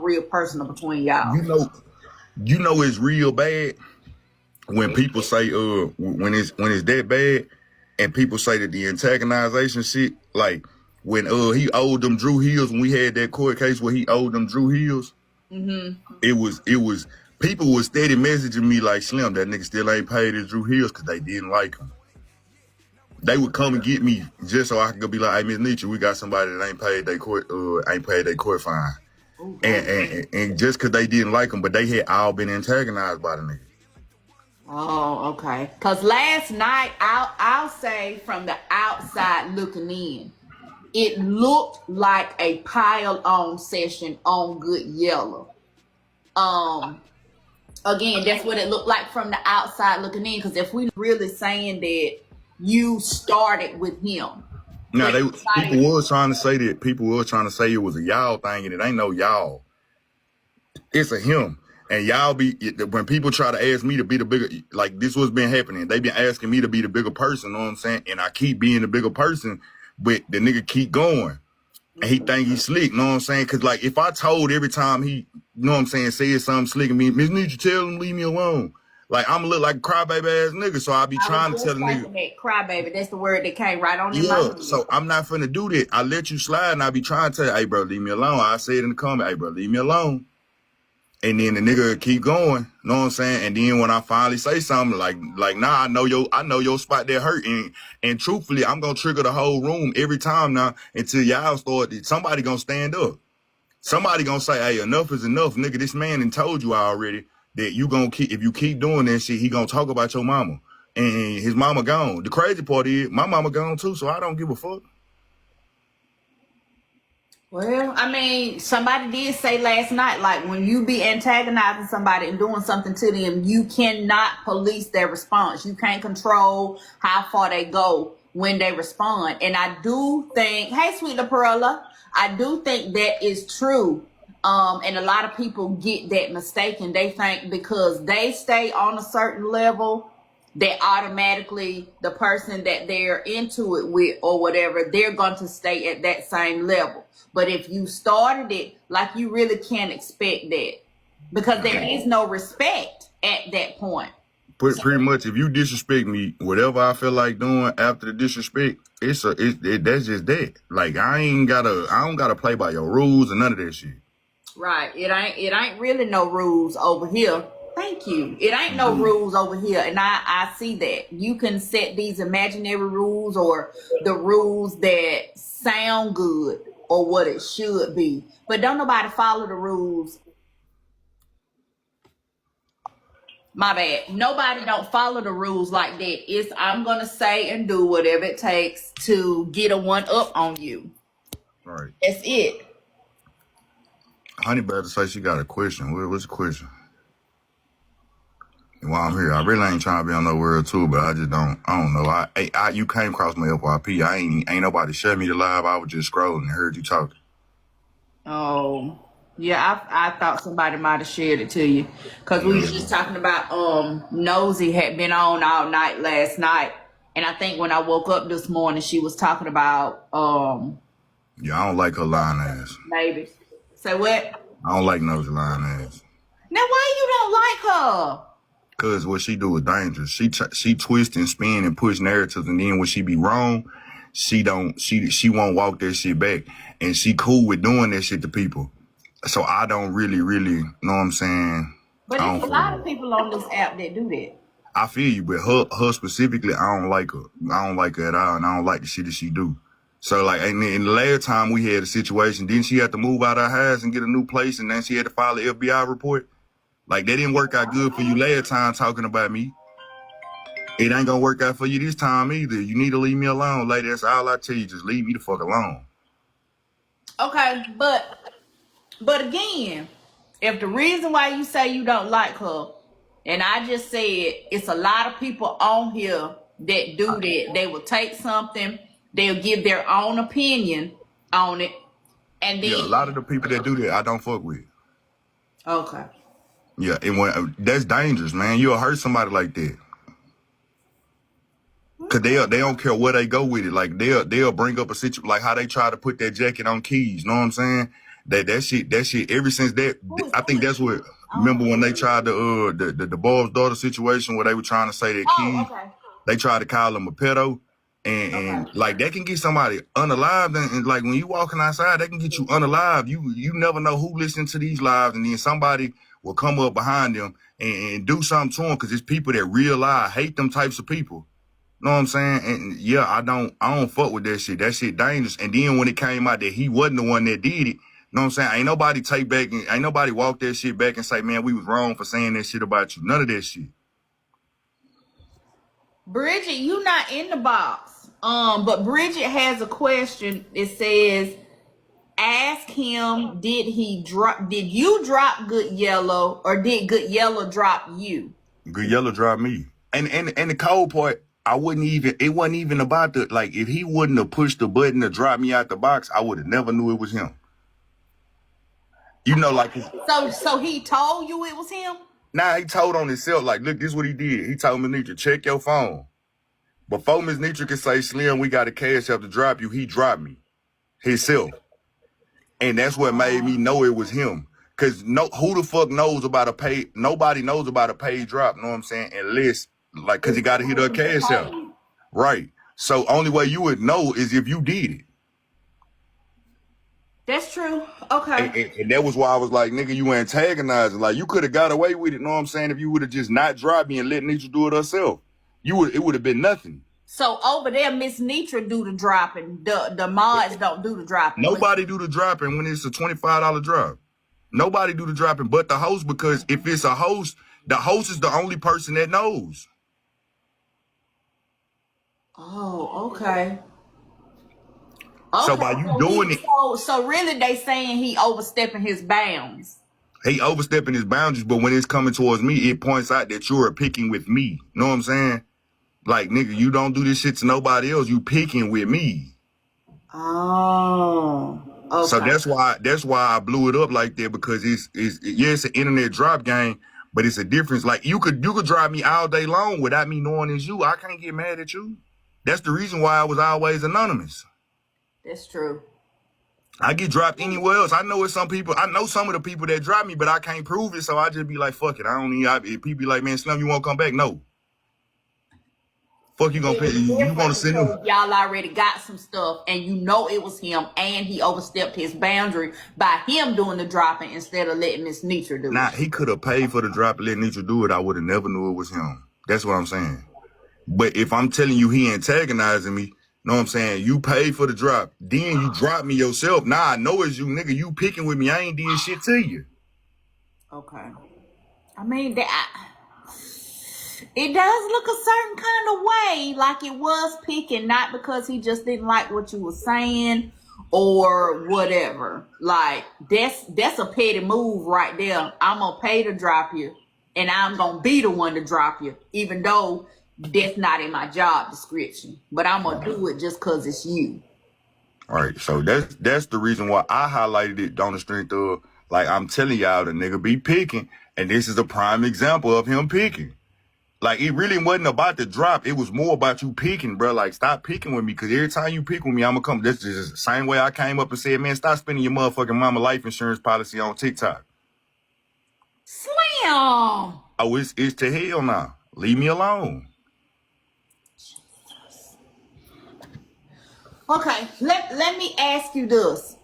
real personal between y'all. You know, it's real bad when people say when it's that bad, and people say that the antagonization shit, like when he owed them Drew Hills, when we had that court case where he owed them Drew Hills, it was people was steady messaging me like, Slim, that nigga still ain't paid his Drew Hills because they didn't like him. They would come and get me just so I could go be like, hey, Miss Nietzsche, we got somebody that ain't paid their court fine. And just because they didn't like him, but they had all been antagonized by the nigga. Oh, okay. Because last night, I'll say from the outside looking in, it looked like a pile-on session on Good Yellow. Again, that's what it looked like from the outside looking in. Because if we really saying that you started with him. Now, people were trying to say that. People were trying to say it was a y'all thing, and it ain't no y'all. It's a him. And y'all when people try to ask me to be the bigger, like this what's been happening. They been asking me to be the bigger person, you know what I'm saying? And I keep being the bigger person, but the nigga keep going. And he think he's slick, you know what I'm saying? Because, like, if I told every time he, you know what I'm saying, said something slick and me, Miss Nietzsche, tell him, leave me alone. Like, I'm going to look like a crybaby ass nigga, so I be trying to tell the nigga. That crybaby, that's the word that came right on in my head. So I'm not finna do that. I let you slide and I be trying to tell you, hey, bro, leave me alone. I say it in the comment, hey, bro, leave me alone. And then the nigga keep going, you know what I'm saying? And then when I finally say something like, nah, I know your spot that hurt. And truthfully, I'm gonna trigger the whole room every time now until y'all start. Somebody gonna stand up. Somebody gonna say, hey, enough is enough, nigga. This man done told you already that you gonna keep, if you keep doing that shit, he gonna talk about your mama. And his mama gone. The crazy part is my mama gone too, so I don't give a fuck. Well, I mean, somebody did say last night, like, when you be antagonizing somebody and doing something to them, you cannot police their response. You can't control how far they go when they respond. And I do think, hey, sweet La Perla, I do think that is true. And a lot of people get that mistaken. They think because they stay on a certain level, that automatically the person that they're into it with or whatever, they're going to stay at that same level. But if you started it, like, you really can't expect that because there is no respect at that point. Pretty much, if you disrespect me, whatever I feel like doing after the disrespect, that's just that. Like, I don't gotta play by your rules and none of that shit. Right. It ain't really no rules over here. Thank you. It ain't no rules over here. And I see that. You can set these imaginary rules or the rules that sound good or what it should be. But don't nobody follow the rules. My bad. Nobody don't follow the rules like that. It's I'm going to say and do whatever it takes to get a one up on you. Right. That's it. Honey better say she got a question. What's the question? And while I'm here, I really ain't trying to be on no world too, but I don't know. You came across my FYP. Ain't nobody shut me to live. I was just scrolling and heard you talking. Oh, yeah. I thought somebody might have shared it to you because we was just talking about Nosy had been on all night last night, and I think when I woke up this morning, she was talking about Yeah, I don't like her lying ass. Maybe. Say what? I don't like Nosy lying ass. Now, why you don't like her? Cause what she do is dangerous. She twist and spin and push narratives, and then when she be wrong, she won't walk that shit back, and she cool with doing that shit to people. So I don't really, know what I'm saying. But there's a lot of people on this app that do that. I feel you, but her specifically, I don't like her. I don't like her at all, and I don't like the shit that she do. So, like, and the last time we had a situation, didn't she have to move out of her house and get a new place, and then she had to file an FBI report? Like, that didn't work out good for you last time talking about me. It ain't gonna work out for you this time either. You need to leave me alone, lady. That's all I tell you. Just leave me the fuck alone. Okay, but again, if the reason why you say you don't like her, and I just said it's a lot of people on here that do that. They will take something, they'll give their own opinion on it, and then... Yeah, a lot of the people that do that, I don't fuck with. Okay. Yeah, and that's dangerous, man. You'll hurt somebody like that. Cause they don't care where they go with it. Like they'll bring up a situation, like how they try to put that jacket on Keys. You know what I'm saying? That shit. Ever since that, Who is I think that? that's what. I don't Remember know. when they tried to the Bob's daughter situation where they were trying to say that Oh, kid, okay. they tried to call him a pedo, and Okay. like that can get somebody unalived, and like when you walking outside, they can get you unalived. You never know who listening to these lives, and then somebody will come up behind them and do something to them because it's people that real live hate them types of people. Know what I'm saying? And yeah, I don't fuck with that shit. That shit dangerous. And then when it came out that he wasn't the one that did it, know what I'm saying? Ain't nobody take back and ain't nobody walk that shit back and say, man, we was wrong for saying that shit about you. None of that shit. Bridget, you not in the box. But Bridget has a question. It says, ask him, did you drop Good Yellow or did Good Yellow drop you? Good Yellow dropped me. And the cold part, it wasn't even about the like if he wouldn't have pushed the button to drop me out the box, I would have never knew it was him. You know, like So he told you it was him? now he told on himself, like, look, this is what he did. He told me, Nitra, check your phone. Before Miss Nitra could say, Slim, we got a cash up to drop you, he dropped me himself. And that's what made me know it was him. Cause who the fuck knows about a pay? Nobody knows about a paid drop, know what I'm saying? Unless, like, cause he got to hit her cash out. Right. So only way you would know is if you did it. That's true. Okay. And that was why I was like, nigga, you antagonizing. Like, you could have got away with it, know what I'm saying? If you would have just not dropped me and let Nitra do it herself. It would have been nothing. So over there, Miss Nitra do the dropping. The mods don't do the dropping. Nobody do the dropping when it's a $25 drop. Nobody do the dropping but the host, because if it's a host, the host is the only person that knows. Oh, okay. So Okay. by you doing it, So really they saying he overstepping his bounds. he overstepping his boundaries, but when it's coming towards me, it points out that you're picking with me. Know what I'm saying? Like, nigga, you don't do this shit to nobody else. You picking with me. Oh, okay. So that's why I blew it up like that, because it's an internet drop game, but it's a difference. Like you could drop me all day long without me knowing it's you. I can't get mad at you. That's the reason why I was always anonymous. That's true. I get dropped anywhere else. I know some of the people that drop me, but I can't prove it, so I just be like, fuck it. I don't need. If people be like, man, Slim, you won't come back? No. Fuck you gonna pay? You gonna send them? Y'all already got some stuff, and you know it was him, and he overstepped his boundary by him doing the dropping instead of letting Miss Nitra do Nah, it. he could have paid for the drop and let Nitra do it. I would have never knew it was him. That's what I'm saying. But if I'm telling you he antagonizing me, know what I'm saying? You paid for the drop, then you drop me yourself. Nah, I know it's you, nigga. You picking with me. I ain't did shit to you. Okay. I mean, it does look a certain kind of way, like it was picking, not because he just didn't like what you were saying or whatever. Like that's a petty move right there. I'm gonna pay to drop you, and I'm gonna be the one to drop you, even though that's not in my job description. But I'm gonna do it just cause it's you. All right, so that's the reason why I highlighted it on the strength of, like, I'm telling y'all, the nigga be picking, and this is a prime example of him picking. Like, it really wasn't about the drop. It was more about you picking, bro. Like, stop picking with me, because every time you pick with me, I'm gonna come. This is the same way I came up and said, man, stop spending your motherfucking mama life insurance policy on TikTok. Slim. Oh, it's to hell now. Leave me alone. Okay, let me ask you this.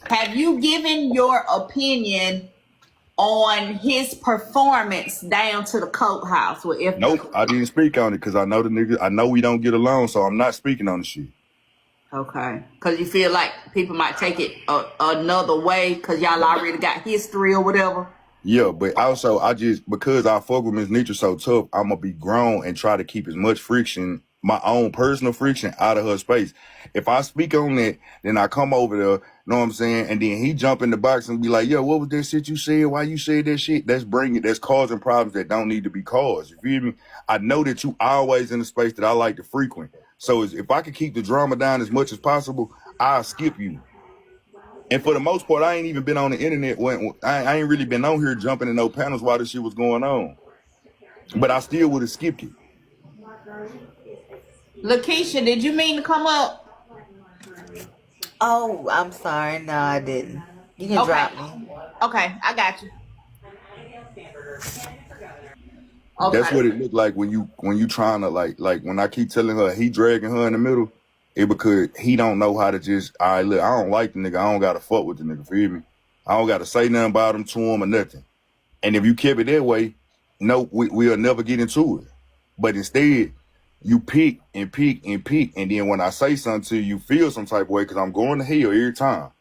Have you given your opinion on his performance down to the courthouse with FW? Nope, I didn't speak on it because I know the nigga. I know we don't get along, so I'm not speaking on the shit. Okay, because you feel like people might take it another way because y'all already got history or whatever. Yeah, but also because I fuck with Miss Nitra so tough, I'm gonna be grown and try to keep as much friction, my own personal friction, out of her space. If I speak on that, then I come over there, know what I'm saying, and then he jump in the box and be like, "Yo, what was that shit you said? Why you said that shit?" That's causing problems that don't need to be caused. You feel me? I know that you always in the space that I like to frequent. So if I could keep the drama down as much as possible, I'll skip you. And for the most part, I ain't even been on the internet. I ain't really been on here jumping in no panels while this shit was going on. But I still would have skipped it. Lakeisha, did you mean to come up? Oh, I'm sorry. No, I didn't. You can Okay. drop me. Okay, I got you. That's Okay. what it looked like when you trying to like when I keep telling her he dragging her in the middle, it because he don't know how to just, all right, look, I don't like the nigga. I don't gotta fuck with the nigga, feel me? I don't gotta say nothing about him to him or nothing. And if you keep it that way, no, we'll never get into it. But instead, you pick and pick and pick, and then when I say something to you, you feel some type of way because I'm going to hell every time.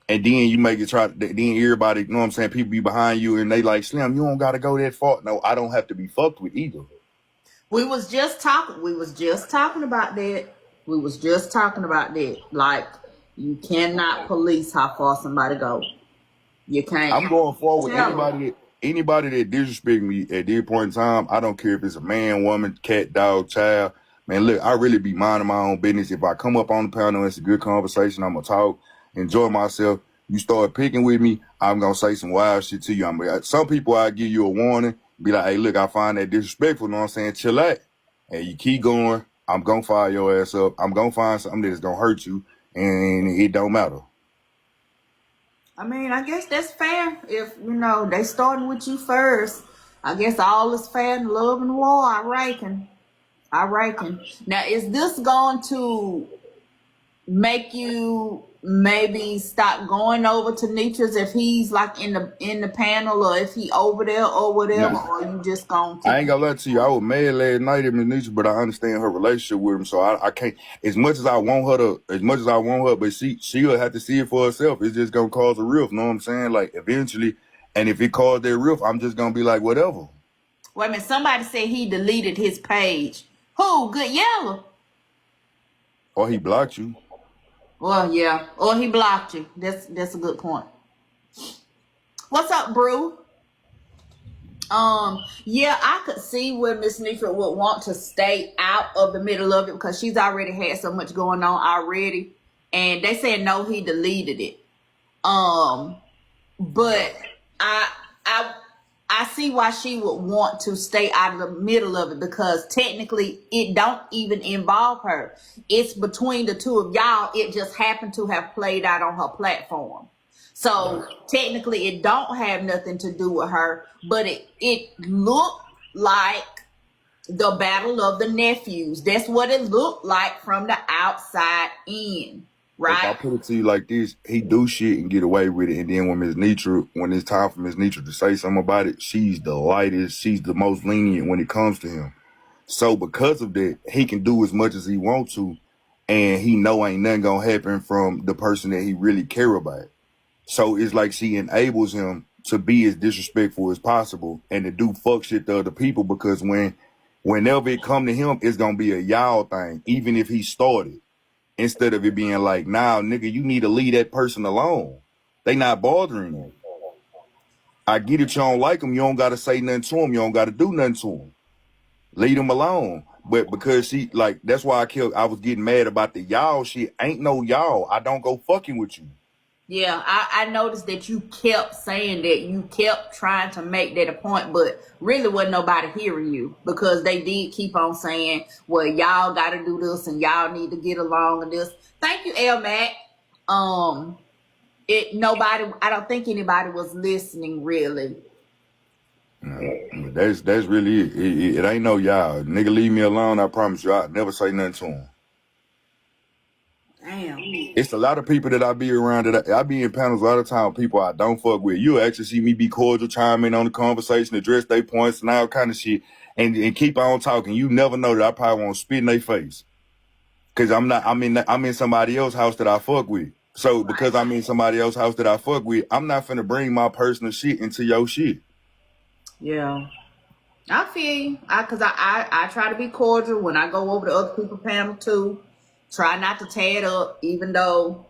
And then you make it then everybody, you know what I'm saying, people be behind you and they like, Slim, you don't gotta go that far. No, I don't have to be fucked with either. We was just talking about that. We was just talking about that. Like, you cannot police how far somebody go. You can't. I'm going forward. Tell them. Anybody that disrespect me at this point in time, I don't care if it's a man, woman, cat, dog, child. Man, look, I really be minding my own business. If I come up on the panel and it's a good conversation, I'm gonna talk, enjoy myself. You start picking with me, I'm gonna say some wild shit to you. Some people I give you a warning, be like, hey, look, I find that disrespectful. You know what I'm saying? Chill out. And you keep going, I'm gonna fire your ass up. I'm gonna find something that's gonna hurt you, and it don't matter. I mean, I guess that's fair. If, they starting with you first, I guess all is fair in love and war, I reckon. Now, is this going to make you maybe stop going over to Nietzsche's if he's like in the panel, or if he over there or whatever, Nah. or you just gonna I keep ain't gonna lie to you. I was mad last night at Miss Nisha, but I understand her relationship with him, so I can't. As much as I want her, but she'll have to see it for herself. It's just gonna cause a rift. Know what I'm saying? Like eventually, and if it caused that rift, I'm just gonna be like, whatever. Wait a minute, somebody said he deleted his page. Who? Good Yellow? Or he blocked you. Well, yeah. Or he blocked you. That's a good point. What's up, Brew? Yeah, I could see where Miss Nitra would want to stay out of the middle of it because she's already had so much going on already. And they said no, he deleted it. But I I I see why she would want to stay out of the middle of it because technically it don't even involve her. It's between the two of y'all. It just happened to have played out on her platform. So technically it don't have nothing to do with her, but it looked like the battle of the nephews. That's what it looked like from the outside in, If I right? put it to you like this, he do shit and get away with it, and then when it's time for Miss Nitra to say something about it, she's the lightest, she's the most lenient when it comes to him. So because of that, he can do as much as he wants to, and he know ain't nothing gonna happen from the person that he really care about. So it's like she enables him to be as disrespectful as possible and to do fuck shit to other people because whenever it come to him, it's gonna be a y'all thing, even if he started. Instead of it being like, nah, nigga, you need to leave that person alone. They not bothering you. I get it, you don't like them, you don't gotta say nothing to them, you don't gotta do nothing to them. Leave them alone. But because that's why I was getting mad about the y'all shit. Ain't no y'all. I don't go fucking with you. Yeah, I noticed that you kept saying that. You kept trying to make that a point, but really wasn't nobody hearing you because they did keep on saying, well, y'all got to do this and y'all need to get along and this. Thank you, L Mac. I don't think anybody was listening really. That's really it. It ain't no y'all. Nigga, leave me alone. I promise you, I never say nothing to him. Damn. It's a lot of people that I be around that I be in panels a lot of time. People I don't fuck with. You actually see me be cordial, chime in on the conversation, address their points and all kind of shit, and keep on talking. You never know that I probably won't spit in their face because I'm in somebody else's house that I fuck with. So because I'm in somebody else's house that I fuck with, I'm not finna bring my personal shit into your shit. Yeah. I feel you. Because I try to be cordial when I go over to other people's panel too. Try not to tear it up, even though,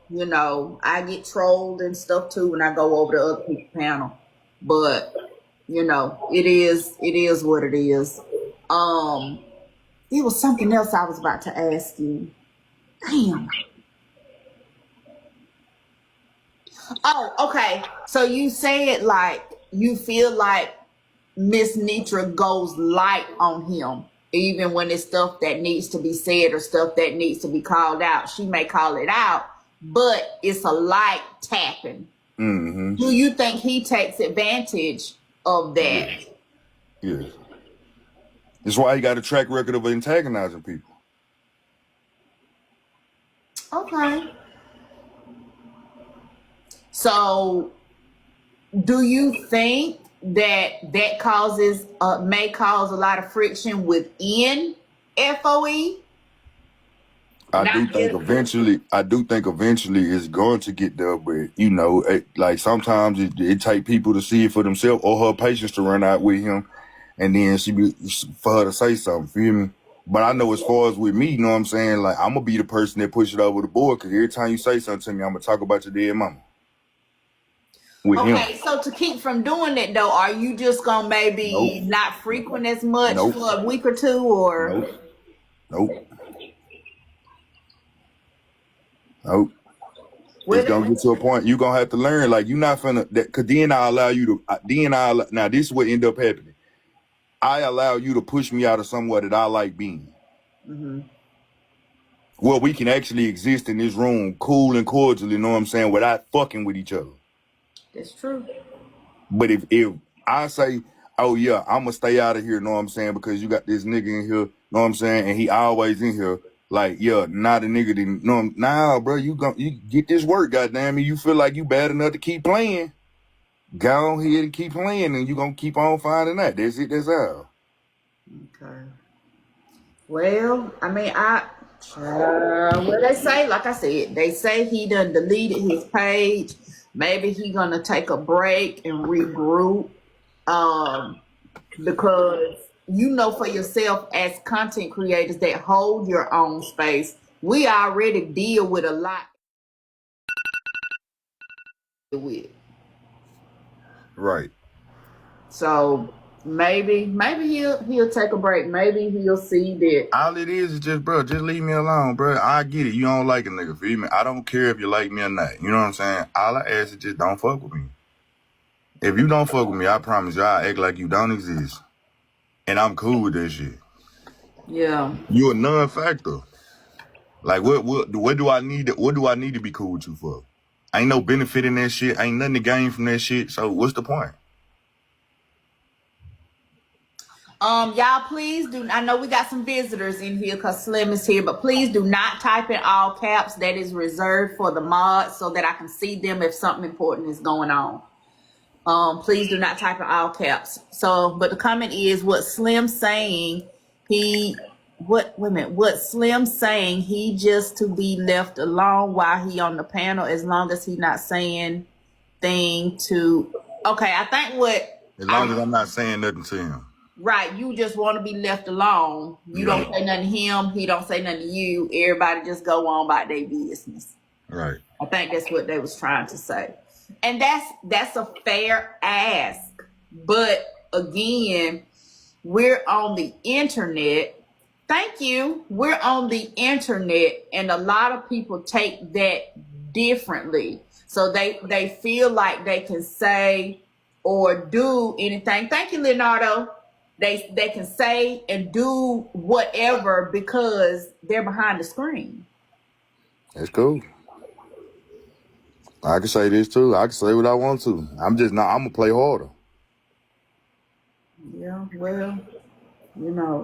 I get trolled and stuff too when I go over to other people's panel. But, it is what it is. It was something else I was about to ask you. Damn. Oh, okay. So you said like you feel like Miss Nitra goes light on him, even when it's stuff that needs to be said or stuff that needs to be called out. She may call it out, but it's a light tapping. Mm-hmm. Do you think he takes advantage of that? Yes. Yes. That's why he got a track record of antagonizing people. Okay. So, do you think that causes may cause a lot of friction within FOE? I Not do think just eventually it's going to get there, but like sometimes it take people to see it for themselves or her patience to run out with him, and then for her to say something. Feel me? But I know as far as with me, you know what I'm saying? Like I'm gonna be the person that push it over the board because every time you say something to me, I'm gonna talk about your dead mama with him. okay. So to keep from doing it though, are you just gonna maybe Nope. not frequent as much Nope. for a week or two, or Nope. Nope. Nope. It's with gonna it? get to a point you gonna have to learn. Like you're not finna that, cause then I allow you to. Now this is what end up happening. I allow you to push me out of somewhere that I like being. Mm-hmm. Well, we can actually exist in this room, cool and cordial. You know what I'm saying, without fucking with each other. That's true. But if I say, oh yeah, I'm gonna stay out of here, know what I'm saying, because you got this nigga in here, know what I'm saying, and he always in here. Like, yeah, not a nigga didn't know him. Nah, bro, you get this work, goddamn it. You feel like you bad enough to keep playing. Go on here and keep playing, and you gonna keep on finding that. That's it. That's all. Okay. Well, I mean, what they say, like I said, they say he done deleted his page. Maybe he gonna take a break and regroup. Because you know for yourself as content creators that hold your own space, we already deal with a lot with. Right. So maybe he'll take a break. Maybe he'll see that. All it is just, bro, just leave me alone, bro. I get it. You don't like a nigga, feel me? I don't care if you like me or not. You know what I'm saying? All I ask is just don't fuck with me. If you don't fuck with me, I promise you I'll act like you don't exist. And I'm cool with that shit. Yeah. You a non-factor. Like what do I need to be cool with you for? Ain't no benefit in that shit. Ain't nothing to gain from that shit. So what's the point? Y'all, please do. I know we got some visitors in here because Slim is here, but please do not type in all caps. That is reserved for the mods so that I can see them if something important is going on. Please do not type in all caps. So, but the comment is what Slim saying. Wait a minute. What Slim saying? He just to be left alone while he on the panel, as long as he not saying thing to. Okay, I think As long as I'm not saying nothing to him. right. You just want to be left alone. You don't say nothing to him. He don't say nothing to you. Everybody just go on about their business. Right. I think that's what they was trying to say. And that's a fair ask. But again, we're on the internet. Thank you. We're on the internet and a lot of people take that differently. So they feel like they can say or do anything. Thank you, Leonardo. They can say and do whatever because they're behind the screen. That's cool. I can say this too. I can say what I want to. I'm gonna play harder. Yeah, well,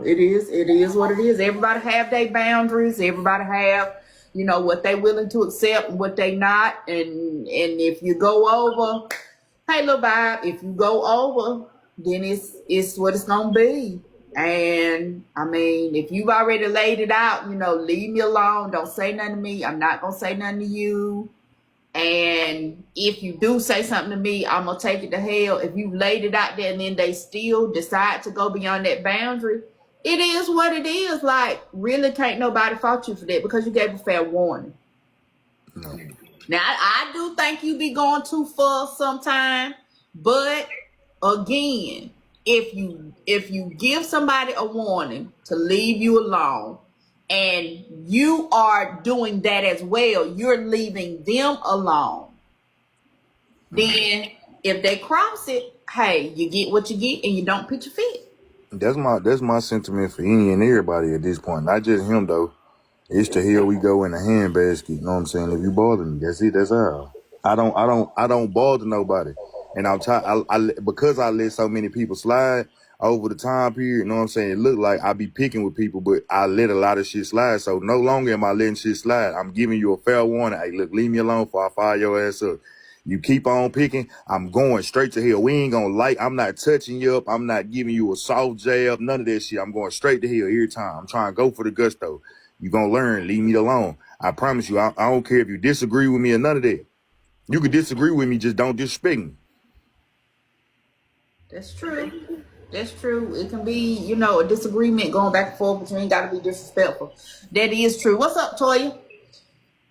it is what it is. Everybody have their boundaries. Everybody have, what they willing to accept and what they not. And if you go over, hey, little vibe, if you go over, then it's what it's gonna be. And I mean, if you've already laid it out, leave me alone. Don't say nothing to me. I'm not gonna say nothing to you. And if you do say something to me, I'm gonna take it to hell. If you laid it out there and then they still decide to go beyond that boundary, it is what it is. Like, really can't nobody fault you for that because you gave a fair warning. No. Now, I do think you be going too far sometime, but again, if you give somebody a warning to leave you alone, and you are doing that as well, you're leaving them alone. Then if they cross it, hey, you get what you get and you don't pitch a fit. That's my sentiment for any and everybody at this point. Not just him though. It's to hell we go in the handbasket. You know what I'm saying? If you bother me, that's it. That's all. I don't bother nobody. And I'm tired. Because I let so many people slide over the time period. You know what I'm saying? It look like I be picking with people, but I let a lot of shit slide. So no longer am I letting shit slide. I'm giving you a fair warning. Hey, look, leave me alone before I fire your ass up. You keep on picking, I'm going straight to hell. We ain't gonna I'm not touching you up. I'm not giving you a soft jab, none of that shit. I'm going straight to hell every time. I'm trying to go for the gusto. You gonna learn, leave me alone. I promise you, I don't care if you disagree with me or none of that. You can disagree with me, just don't disrespect me. That's true. That's true. It can be, a disagreement going back and forth, but you ain't got to be disrespectful. That is true. What's up, Toya?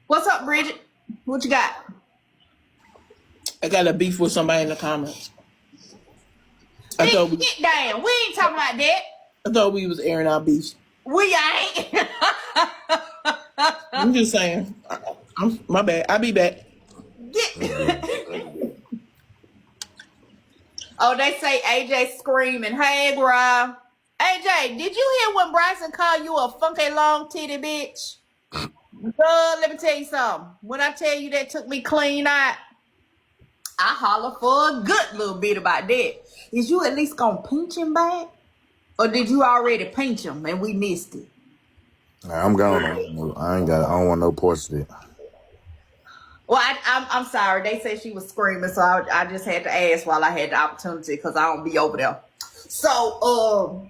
What's up, Bridget? What you got? I got a beef with somebody in the comments. Get down. We ain't talking about that. I thought we was airing our beefs. We ain't. I'm just saying. My bad. I'll be back. Oh, they say AJ screaming. Hey, bro. AJ, did you hear when Bryson called you a funky long titty bitch? Girl, let me tell you something. When I tell you that took me clean out, I holler for a good little bit about that. Is you at least gonna pinch him back? Or did you already pinch him and we missed it? Nah, I'm gone. I don't want no parts of it. Well, I'm sorry. They said she was screaming, so I just had to ask while I had the opportunity because I don't be over there. So,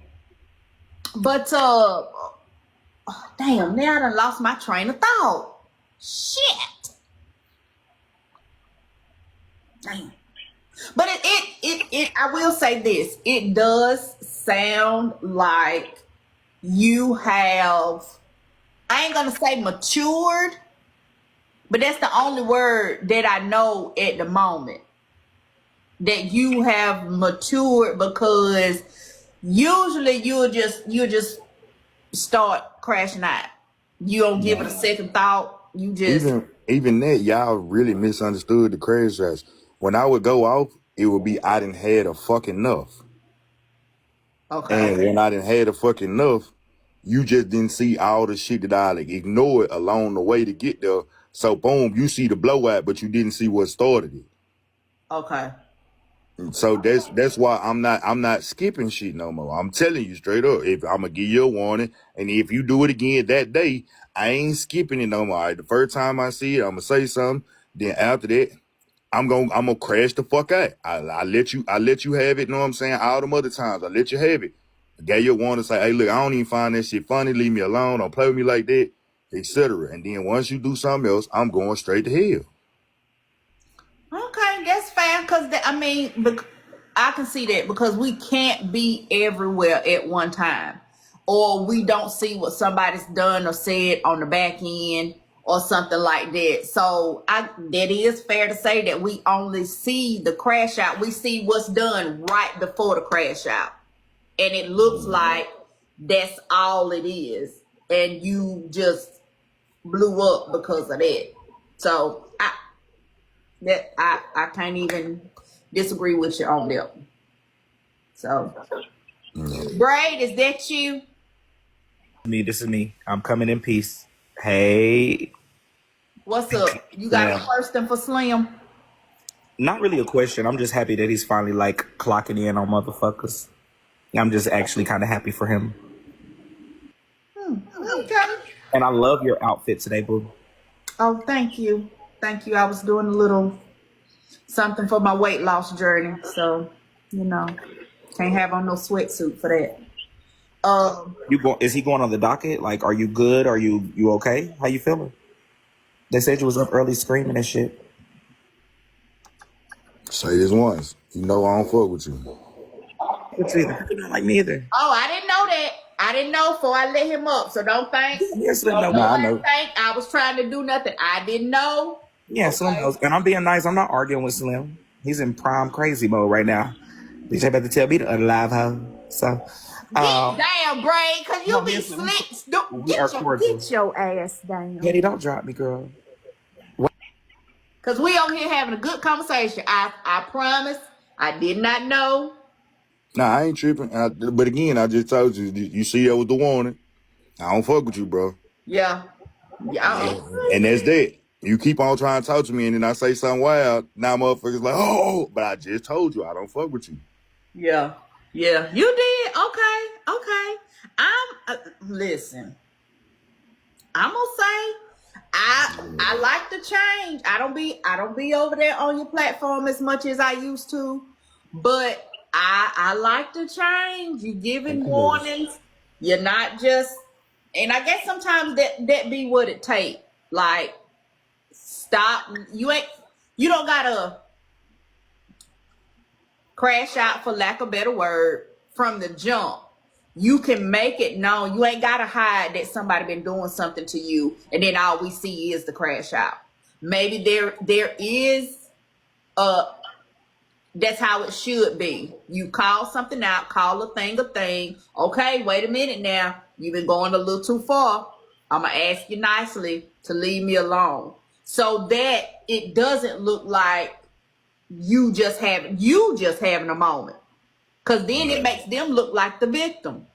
damn, now I done lost my train of thought. Shit. Damn. But I will say this. It does sound like you have, I ain't gonna say matured, but that's the only word that I know at the moment. That you have matured, because usually you'll just start crashing out. You don't give it a second thought. You just even that, y'all really misunderstood the crash outs. When I would go off, it would be I done had a fucking enough. okay. And when I done had a fucking enough, you just didn't see all the shit that I ignored along the way to get there. So boom, you see the blowout, but you didn't see what started it. Okay. So that's why I'm not skipping shit no more. I'm telling you straight up. If I'm gonna give you a warning, and if you do it again that day, I ain't skipping it no more. All right, the first time I see it, I'm gonna say something. Then after that, I'm gonna crash the fuck out. I let you have it. Know what I'm saying? All them other times, I let you have it. I gave you a warning, say, hey, look, I don't even find that shit funny. Leave me alone. Don't play with me like that, etc. And then once you do something else, I'm going straight to hell. Okay, that's fair. I can see that because we can't be everywhere at one time, or we don't see what somebody's done or said on the back end or something like that. So that is fair to say that we only see the crash out. We see what's done right before the crash out, and it looks like that's all it is, and you just blew up because of that. So I can't even disagree with you on that. So, Braid, is that you? This is me. I'm coming in peace. Hey. What's up? You got a question for Slim? Not really a question. I'm just happy that he's finally clocking in on motherfuckers. I'm just actually kind of happy for him. Okay. And I love your outfit today, boo. Oh, thank you. Thank you. I was doing a little something for my weight loss journey. So, can't have on no sweatsuit for that. Is he going on the docket? Are you good? Are you okay? How you feeling? They said you was up early screaming and shit. Say this once. I don't fuck with you. You don't like me either. Oh, I didn't know that. I didn't know before I let him up. So don't think. I know. I was trying to do nothing. I didn't know. Yeah, Slim knows. And I'm being nice. I'm not arguing with Slim. He's in prime crazy mode right now. Bitch, about to tell me to unalive her. So, damn, Brain, because you be slick. Get your ass down. Hetty, don't drop me, girl. Because we over here having a good conversation. I promise. I did not know. Nah, I ain't tripping. But again, I just told you. You see that was the warning. I don't fuck with you, bro. Yeah. And that's that. You keep on trying to talk to me, and then I say something wild. Now motherfuckers like, oh, but I just told you I don't fuck with you. Yeah. Yeah. You did. Okay. Okay. Listen. I'm gonna say I like the change. I don't be over there on your platform as much as I used to, but I like the change. You giving Thank you, ladies. warnings. You're not just, and I guess sometimes that be what it take. Like, stop. You don't gotta crash out, for lack of a better word, from the jump. You can make it known. You ain't gotta hide that somebody been doing something to you, and then all we see is the crash out. Maybe there is that's how it should be. You call something out, call a thing. Okay, wait a minute now. You've been going a little too far. I'm gonna ask you nicely to leave me alone, so that it doesn't look like you just having a moment. Cause then it makes them look like the victim.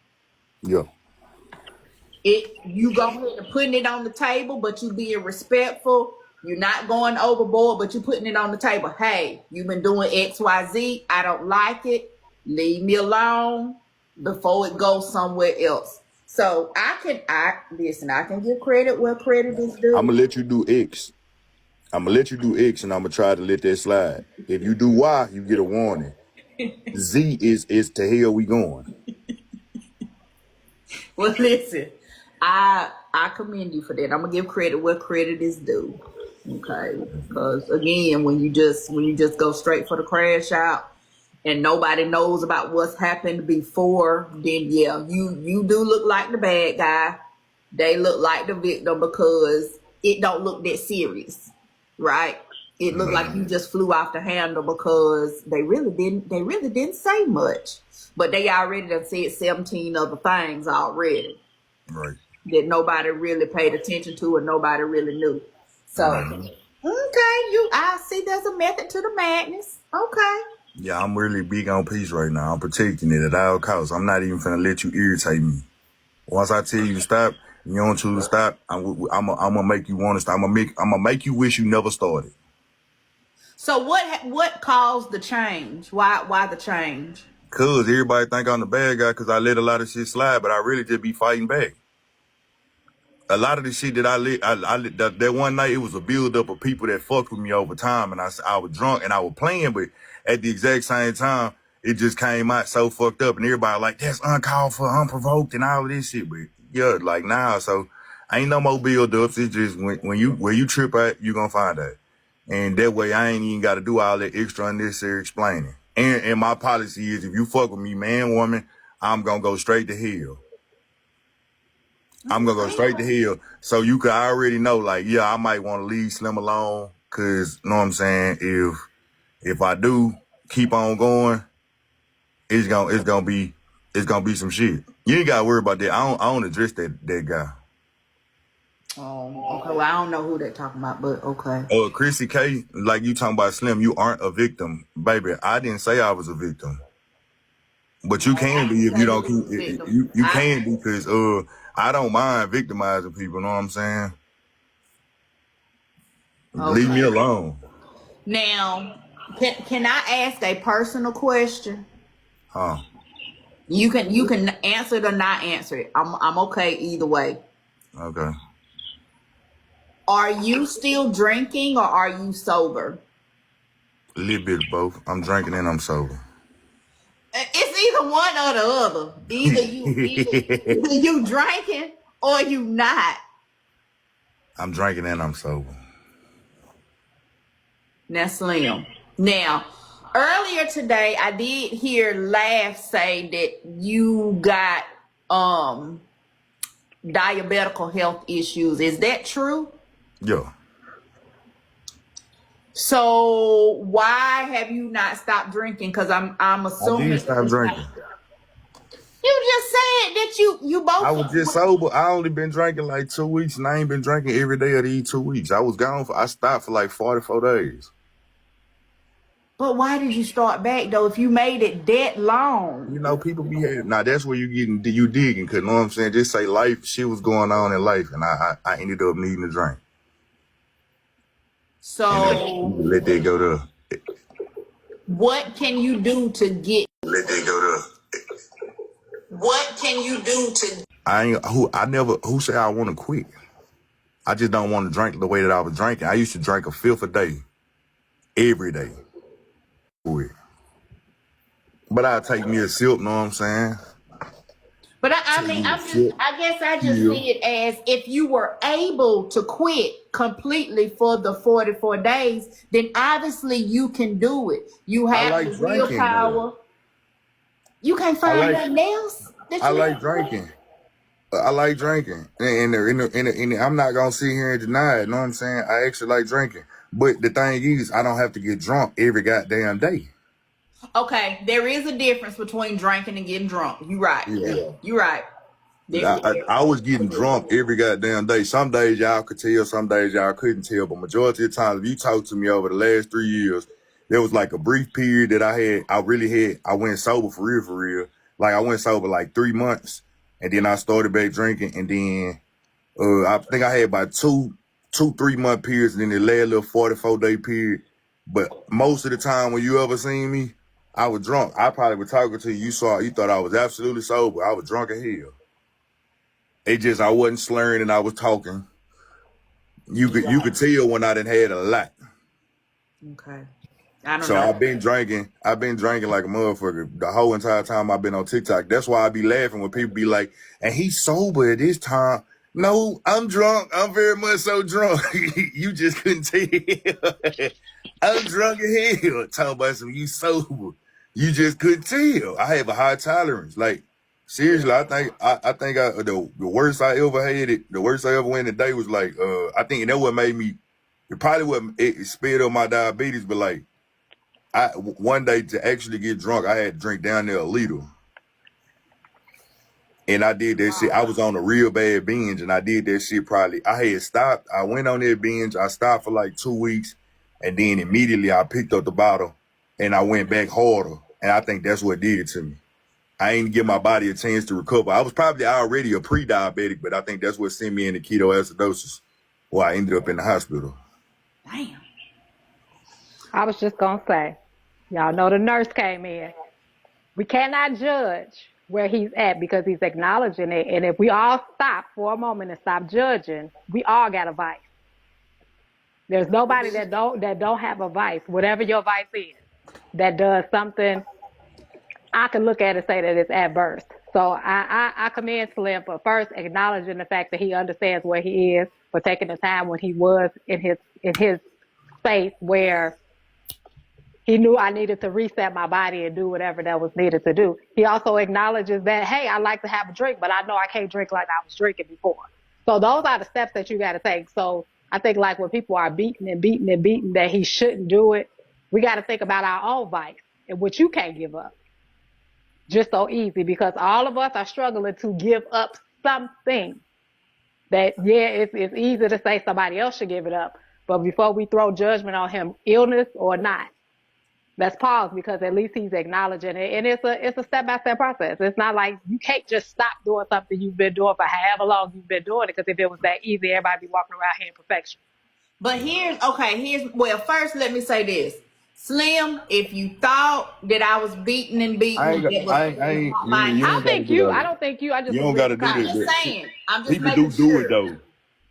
Yeah. You go ahead and putting it on the table, but you being respectful. You're not going overboard, but you're putting it on the table. Hey, you've been doing XYZ. I don't like it. Leave me alone before it goes somewhere else. So I can give credit where credit is due. I'm gonna let you do X. I'm gonna let you do X, and I'm gonna try to let that slide. If you do Y, you get a warning. Z is to hell we going. Well, listen, I commend you for that. I'm gonna give credit where credit is due. Okay, because again, when you just go straight for the crash out and nobody knows about what's happened before, then yeah, you do look like the bad guy. They look like the victim because it don't look that serious, right? It looked like you just flew off the handle because they really didn't say much, but they already done said 17 other things already. Right. That nobody really paid attention to and nobody really knew. So, okay, I see there's a method to the madness. Okay. Yeah, I'm really big on peace right now. I'm protecting it at all costs. I'm not even finna let you irritate me. Once I tell you to stop, you don't choose to stop. I'm gonna make you want to stop. I'm gonna make you wish you never started. So what caused the change? Why the change? Cause everybody think I'm the bad guy because I let a lot of shit slide, but I really just be fighting back. A lot of the shit that I lit that one night, it was a build up of people that fucked with me over time, and I was drunk and I was playing, but at the exact same time, it just came out so fucked up, and everybody like, that's uncalled for, unprovoked, and all of this shit. But yeah, like now, so ain't no more build ups. It's just when you trip out, you gonna find out, and that way I ain't even got to do all that extra unnecessary explaining. And my policy is, if you fuck with me, man, woman, I'm gonna go straight to hell. I'm gonna go straight to hell. So you could already know, like, yeah, I might want to leave Slim alone, cause you know what I'm saying. If I do keep on going, it's gonna be some shit. You ain't gotta worry about that. I don't address that guy. Oh, okay. Well, I don't know who they're talking about, but okay. Chrissy K, like you talking about Slim, you aren't a victim, baby. I didn't say I was a victim, but you can be if you don't keep. You can be because I don't mind victimizing people. Know what I'm saying? Okay. Leave me alone. Now, can I ask a personal question? Huh? You can answer it or not answer it. I'm okay either way. Okay. Are you still drinking or are you sober? A little bit of both. I'm drinking and I'm sober. It's either one or the other. Either you drinking or you not. I'm drinking and I'm sober. Now, Slim. Now, earlier today, I did hear Laugh say that you got diabetical health issues. Is that true? Yeah. So why have you not stopped drinking? Because I'm assuming I did stop drinking. You just said that you both. I was just sober. I only been drinking like 2 weeks, and I ain't been drinking every day of these 2 weeks. I stopped for like 44 days. But why did you start back though? If you made it that long, you know, people be hating. Now that's where you digging, cause you know what I'm saying. Just say life, shit was going on in life, and I ended up needing a drink. So let that go to. what can you do to get? Let that go to. What can you do to? Who said I want to quit? I just don't want to drink the way that I was drinking. I used to drink a fifth a day, every day. But I'll take me a sip, know what I'm saying? But I mean, I guess I just see it as if you were able to quit completely for the 44 days, then obviously you can do it. You I have like the drinking, though. willpower. You can't find nothing else that I you like have to quit? drinking. I like drinking, and I'm not gonna sit here and deny it. Know what I'm saying? I actually like drinking, but the thing is, I don't have to get drunk every goddamn day. Okay, there is a difference between drinking and getting drunk. You right. Yeah. You right. I was getting drunk every goddamn day. Some days y'all could tell, some days y'all couldn't tell. But majority of the time, if you talk to me over the last 3 years, there was like a brief period that I went sober for real, for real. Like I went sober like 3 months, and then I started back drinking, and then I think I had about 3 month periods, and then the last little 44-day period. But most of the time when you ever seen me, I was drunk. I probably was talking to you, you thought I was absolutely sober. I was drunk as hell. It just I wasn't slurring and I was talking. You could tell when I done had a lot. Okay. I don't So know. I've been drinking like a motherfucker the whole entire time I've been on TikTok. That's why I be laughing when people be like, and he's sober at this time. No, I'm drunk. I'm very much so drunk. You just couldn't tell. I'm drunk as hell. Talking about some you sober. You just couldn't tell. I have a high tolerance. Like, seriously, I think the worst I ever had it, the worst I ever went today was like, I think that what made me, it probably what it sped up my diabetes, but like, one day to actually get drunk, I had to drink down there a liter. And I did that shit. I was on a real bad binge, and I did that shit probably. I had stopped. I went on that binge. I stopped for like 2 weeks, and then immediately I picked up the bottle, and I went back harder. And I think that's what did it to me. I ain't give my body a chance to recover. I was probably already a pre-diabetic, but I think that's what sent me into ketoacidosis, where I ended up in the hospital. Damn. I was just going to say, y'all know the nurse came in. We cannot judge where he's at because he's acknowledging it. And if we all stop for a moment and stop judging, we all got a vice. There's nobody that don't have a vice, whatever your vice is, that does something I can look at and say that it's adverse. So I commend Slim for first acknowledging the fact that he understands where he is, for taking the time when he was in his space where he knew I needed to reset my body and do whatever that was needed to do. He also acknowledges that, hey, I like to have a drink, but I know I can't drink like I was drinking before. So those are the steps that you got to take. So I think like when people are beating that he shouldn't do it, we got to think about our own vice and what you can't give up. Just so easy, because all of us are struggling to give up something that, yeah, it's easy to say somebody else should give it up. But before we throw judgment on him, illness or not, let's pause, because at least he's acknowledging it. And it's a step-by-step process. It's not like you can't just stop doing something you've been doing for however long you've been doing it, because if it was that easy, everybody be walking around here in perfection. But well, first let me say this. Slim, if you thought that I was beaten and beaten, I don't think you. I don't think you. I just you don't got to do I'm this. just saying. I'm just People making do sure. it though.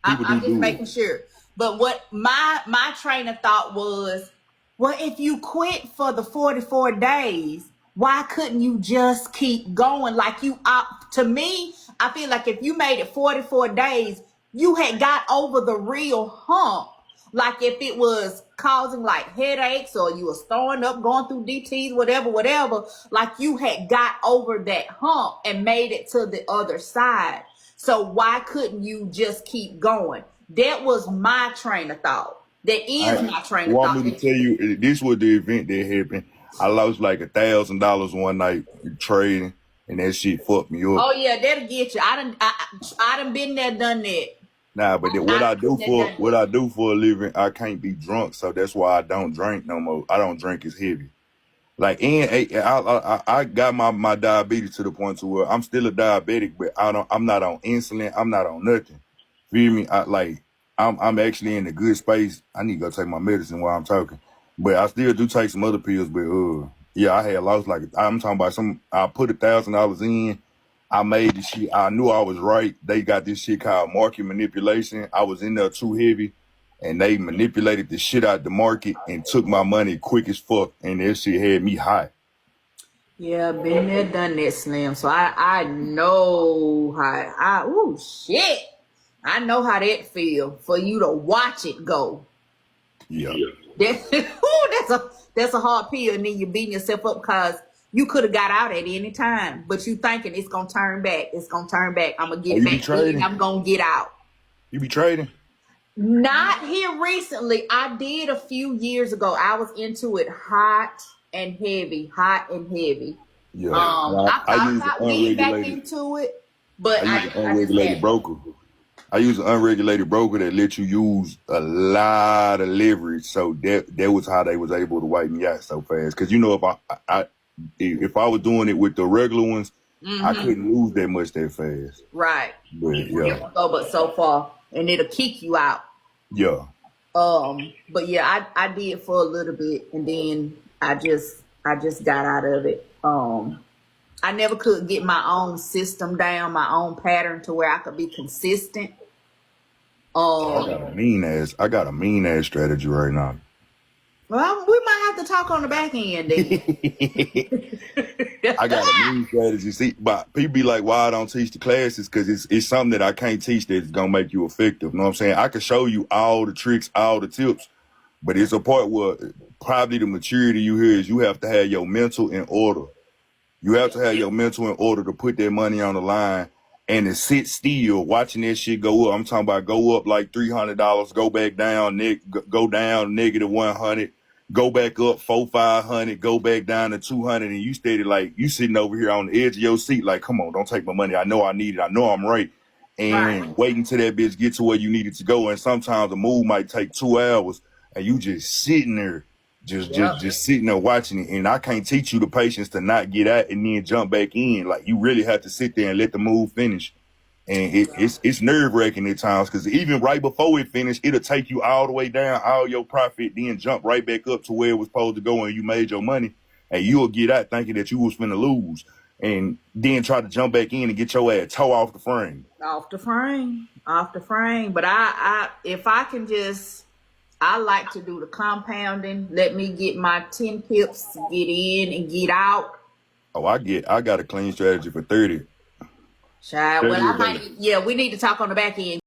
I'm just making sure. But what my train of thought was, well, if you quit for the 44 days, why couldn't you just keep going? Like to me, I feel like if you made it 44 days, you had got over the real hump. Like if it was causing like headaches or you was throwing up, going through DTs, whatever, like you had got over that hump and made it to the other side. So why couldn't you just keep going? That was my train of thought. That is my train of thought. Want me to tell you, this was the event that happened. I lost like $1,000 one night trading, and that shit fucked me up. Oh yeah, that'll get you. I done been there, done that. Nah, but what I do for a living, I can't be drunk, so that's why I don't drink no more. I don't drink as heavy. Like, and I got my diabetes to the point to where I'm still a diabetic, but I'm not on insulin. I'm not on nothing. Feel me? I'm actually in a good space. I need to go take my medicine while I'm talking, but I still do take some other pills. But yeah, I had lost like I'm talking about some. I put $1,000 in. I made the shit. I knew I was right. They got this shit called market manipulation. I was in there too heavy, and they manipulated the shit out the market and took my money quick as fuck. And that shit had me high. Yeah, been there, done that, Slim. So I know how. Oh shit! I know how that feel for you to watch it go. Yeah. That's a hard pill, and then you're beating yourself up because you could have got out at any time, but you thinking it's gonna turn back. It's gonna turn back. I'm gonna Oh, get you be back in. trading? I'm gonna get out. You be trading? Not here recently. I did a few years ago. I was into it hot and heavy, hot and heavy. Yeah. I I thought use an about getting back unregulated. into it, but I use an I just unregulated had. broker. I use an unregulated broker that lets you use a lot of leverage. So that was how they was able to wipe me out so fast. Because if I was doing it with the regular ones, I couldn't lose that much that fast. Right. But yeah, Go but so far, and it'll kick you out. yeah. But yeah, I did for a little bit, and then I just got out of it. I never could get my own system down, my own pattern to where I could be consistent. I got a mean ass strategy right now. Well, we might have to talk on the back end then. I got a mean strategy. See, but people be like, "Why I don't teach the classes?" Because it's something that I can't teach that's gonna make you effective. You know what I'm saying? I can show you all the tricks, all the tips, but it's a part where probably the maturity you hear is you have to have your mental in order. You have to have your mental in order to put that money on the line and to sit still watching that shit go up. I'm talking about go up like $300, go back down, go down -100, go back up 400-500, go back down to 200, and you steady like you sitting over here on the edge of your seat like, come on, don't take my money. I know I need it. I know I'm right. And Right. waiting till that bitch get to where you need it to go. And sometimes the move might take 2 hours and you just sitting there just sitting there watching it, and I can't teach you the patience to not get out and then jump back in. Like you really have to sit there and let the move finish, and it's nerve wracking at times because even right before it finished, it'll take you all the way down, all your profit, then jump right back up to where it was supposed to go, and you made your money, and you'll get out thinking that you was finna lose, and then try to jump back in and get your ass toe off the frame. Off the frame. But if I can just. I like to do the compounding. Let me get my 10 pips, get in and get out. Oh, I got a clean strategy for 30. Child, well, 30 I a day. might, yeah, we need to talk on the back end.